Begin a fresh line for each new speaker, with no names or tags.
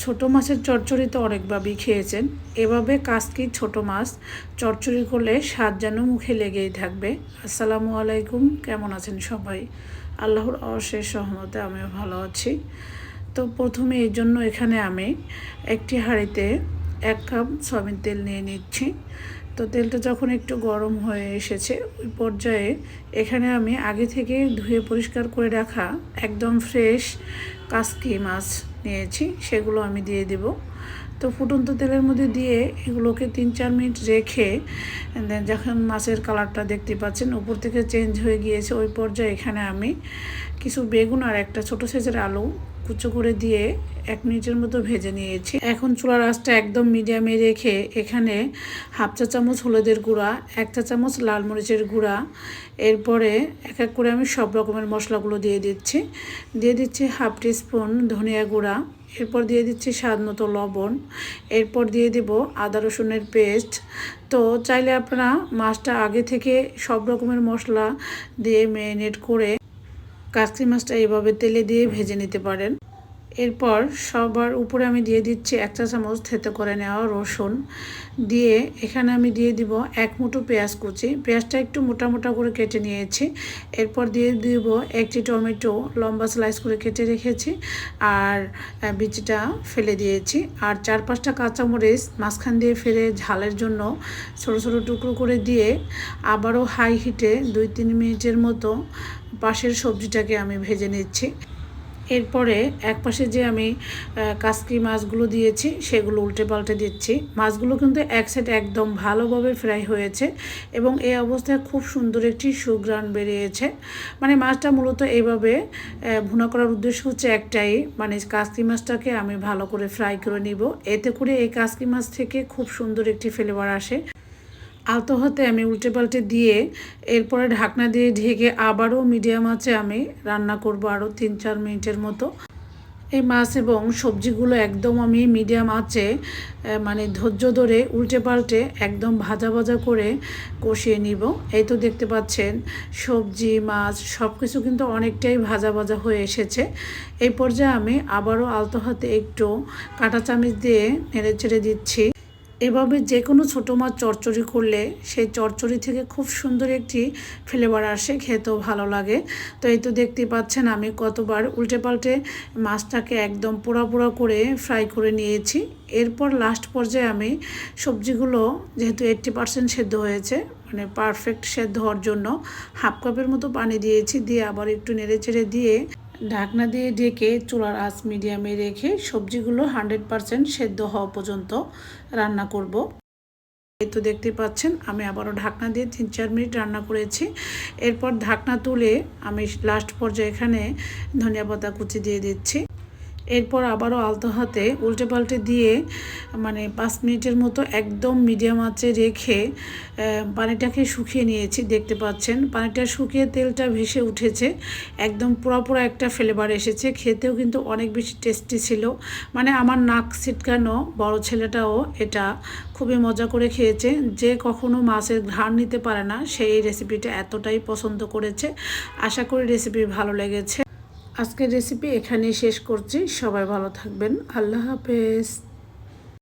ছোট মাছের চচ্চড়ি তো অনেকভাবেই খেয়েছেন। এভাবে কাসকি ছোট মাছ চচ্চড়ি করলে স্বাদ যেন মুখে লেগেই থাকবে। আসসালামু আলাইকুম, কেমন আছেন সবাই? আল্লাহর অশেষ রহমতে আমিও ভালো আছি। তো প্রথমে এই জন্য এখানে আমি একটি হাঁড়িতে 1 কাপ সয়াবিন তেল নিয়ে নিচ্ছি। তো তেলটা যখন একটু গরম হয়ে এসেছে ওই পর্যায়ে এখানে আমি আগে থেকে ধুয়ে পরিষ্কার করে রাখা একদম ফ্রেশ কাসকি মাছ নিয়েছি, সেগুলো আমি দিয়ে দেব। তো ফুটন্ত তেলের মধ্যে দিয়ে এগুলোকে 3-4 মিনিট রেখে যখন মাছের কালারটা দেখতে পাচ্ছেন উপর থেকে চেঞ্জ হয়ে গিয়েছে ওই পর্যায়ে এখানে আমি কিছু বেগুন আর একটা ছোটো সাইজের আলু কুচো করে দিয়ে 1 মিনিটের মতো ভেজে নিয়েছি। এখন চুলার আঁচটা একদম মিডিয়ামে রেখে এখানে 1/2 চা চামচ হলুদের গুঁড়া, 1 চা চামচ লাল মরিচের গুঁড়া, এরপরে এক এক করে আমি সব রকমের মশলাগুলো দিয়ে দিচ্ছি। 1/2 টিস্পুন ধনিয়া গুঁড়া, এরপর দিয়ে দিচ্ছি স্বাদ মতো লবণ, এরপর দিয়ে দেব আদা রসুনের পেস্ট। তো চাইলে আপনারা মাছটা আগে থেকে সব রকমের মশলা দিয়ে ম্যারিনেট করে কাসকি মাছটা এইভাবে তেলে দিয়ে ভেজে নিতে পারেন। এরপর সবার উপরে আমি দিয়ে দিচ্ছি 1 চা চামচ থেতো করে নেওয়া রসুন, দিয়ে এখানে আমি দিয়ে দিব 1 মুঠো পেঁয়াজ কুচি। পেঁয়াজটা একটু মোটা মোটা করে কেটে নিয়েছি। এরপর দিয়ে দিব 1টি টমেটো লম্বা স্লাইস করে কেটে রেখেছি আর বিচিটা ফেলে দিয়েছি। আর 4-5টা কাঁচামরিচ মাঝখান দিয়ে ফেলে ঝালের জন্য ছোটো ছোটো টুকরো করে দিয়ে আবারও হাই হিটে 2-3 মিনিটের মতো পাশের সবজিটাকে আমি ভেজে নিচ্ছি। এরপরে এক পাশে যে আমি কাসকি মাছগুলো দিয়েছি সেগুলো উল্টে পাল্টে দিচ্ছি। মাছগুলো কিন্তু এক সাইড একদম ভালোভাবে ফ্রাই হয়েছে এবং এই অবস্থায় খুব সুন্দর একটি সুঘ্রাণ বেরিয়েছে। মানে মাছটা মূলত এইভাবে ভুনা করার উদ্দেশ্য হচ্ছে একটাই, মানে কাসকি মাছটাকে আমি ভালো করে ফ্রাই করে নিব। এতে করে এই কাসকি মাছ থেকে খুব সুন্দর একটি ফ্লেভার আসে। আলতো হাতে আমি উল্টে পাল্টে দিয়ে এরপরে ঢাকনা দিয়ে ঢেকে আবারও মিডিয়াম আঁচে আমি রান্না করব আরও 3-4 মিনিটের মতো। এই মাছ এবং সবজিগুলো একদম আমি মিডিয়াম আঁচে মানে ধৈর্য ধরে উল্টে পাল্টে একদম ভাজা ভাজা করে কষিয়ে নিব। এই তো দেখতে পাচ্ছেন সবজি মাছ সব কিছু কিন্তু অনেকটাই ভাজা ভাজা হয়ে এসেছে। এই পর্যায়ে আমি আবারও আলতো হাতে একটু কাঁটা চামচ দিয়ে নেড়ে চেড়ে দিচ্ছি। এভাবে যে কোনো ছোটো মাছ চচ্চড়ি করলে সেই চচ্চড়ি থেকে খুব সুন্দর একটি ফ্লেভার আসে, খেতেও ভালো লাগে। তো এই তো দেখতেই পাচ্ছেন আমি কতবার উল্টে পাল্টে মাছটাকে একদম পোড়া পোড়া করে ফ্রাই করে নিয়েছি। এরপর লাস্ট পর্যায়ে আমি সবজিগুলো যেহেতু 80% সেদ্ধ হয়েছে, মানে পারফেক্ট সেদ্ধ হওয়ার জন্য 1/2 কাপের মতো পানি দিয়েছি, দিয়ে আবার একটু নেড়ে চেড়ে দিয়ে ঢাকনা দিয়ে ঢেকে চুলার আঁচ মিডিয়ামে রেখে সবজিগুলো 100% সেদ্ধ হওয়া পর্যন্ত রান্না করব। এই তো দেখতে পাচ্ছেন আমি আবারও ঢাকনা দিয়ে 3-4 মিনিট রান্না করেছি। এরপর ঢাকনা তুলে আমি লাস্ট পর্যায়ে এখানে ধনিয়া পাতা কুচি দিয়ে দিচ্ছি। এরপর আবারও আলতো হাতে উল্টে পাল্টে দিয়ে মানে 5 মিনিটের মতো একদম মিডিয়াম আঁচে রেখে পানিটাকে শুকিয়ে নিয়েছি। দেখতে পাচ্ছেন পানিটা শুকিয়ে তেলটা ভেসে উঠেছে, একদম পুরো একটা ফ্লেভার এসেছে। খেতেও কিন্তু অনেক বেশি টেস্টি ছিল। মানে আমার নাক ছিটকানো বড় ছেলেটাও এটা খুবই মজা করে খেয়েছে। যে কখনো মাছের ঘ্রাণ নিতে পারে না সেই রেসিপিটা এতটাই পছন্দ করেছে। আশা করি রেসিপি ভালো লেগেছে। আজকের রেসিপি এখানেই শেষ করছি। সবাই ভালো থাকবেন। আল্লাহ হাফেজ।